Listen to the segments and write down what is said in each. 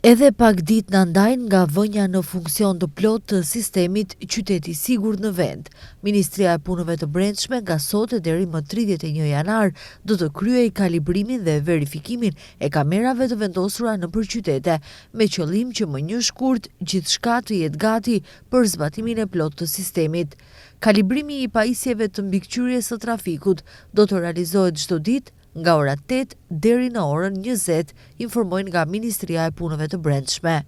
Edhe pak ditë në ndajnë nga vënja në funksion të plot të sistemit qyteti sigurt në vend. Ministria e Punëve të Brendshme nga sot deri më 31 janar do të kryej kalibrimin dhe verifikimin e kamerave të vendosura nëpër qytete, me qëllim që më një shkurt gjithçka të jetë gati për zbatimin e plot të sistemit. Kalibrimi i pajisjeve të mbikëqyrjes së trafikut do të realizohet çdo ditë nga ora 8 deri në orën 20, informojnë nga Ministria e Punëve të Brendshme.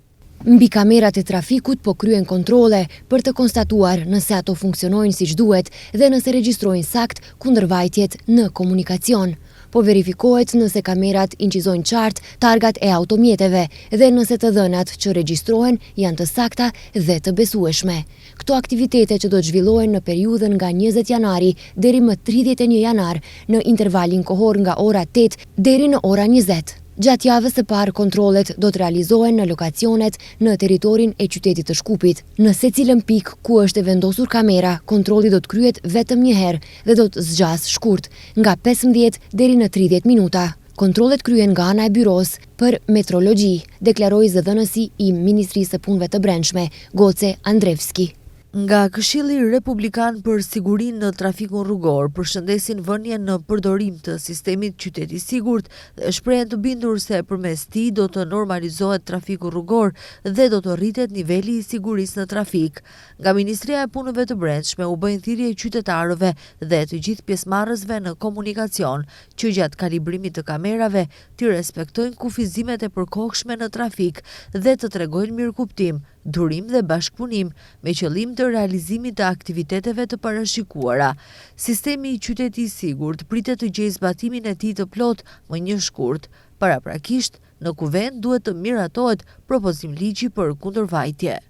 Mbi kamerat e trafikut po kryen kontrolle për të konstatuar nëse ato funksionojnë siç duhet dhe nëse regjistrojnë sakt kundërvajtjet në komunikacion. Po verifikohet nëse kamerat incizojnë qartë targat e automjeteve dhe nëse të dhënat që regjistrohen janë të sakta dhe të besueshme. Këto aktivitete që do të zhvillohen në periudhën nga 20 janari deri më 31 janar në intervalin kohor nga ora 8 deri në ora 20. Gjatë javës së parë kontrollet do të realizohen në lokacionet në territorin e qytetit të Shkupit. Në secilën pikë ku është e vendosur kamera, kontrolli do të kryhet vetëm një herë dhe do të zgjas shkurt, nga 15 deri në 30 minuta. Kontrollet kryen nga ana e byros për metrologji, deklaroi zëdhënësi i Ministrisë së Punëve të Brendshme, Goce Andrevski. Nga Këshilli Republikan për Sigurinë në Trafikun Rrugor përshëndesin vënien në përdorim të sistemit qyteti sigurt dhe shprehen të bindur se përmes tij do të normalizohet trafiku rrugor dhe do të rritet niveli i sigurisë në trafik. Nga Ministria e Punëve të Brendshme u bën thirrje qytetarëve dhe të gjithë pjesëmarrësve në komunikacion që gjatë kalibrimit të kamerave të respektojnë kufizimet e përkohshme në trafik dhe të tregojnë mirëkuptim, durim dhe bashkëpunim me qëllim të realizimit të aktiviteteve të parashikuara. Sistemi i qyteti sigurt pritet të gjejë zbatimin e tij të plot më një shkurt. Paraprakisht, në kuvent duhet të miratohet propozim ligji për kundërvajtje.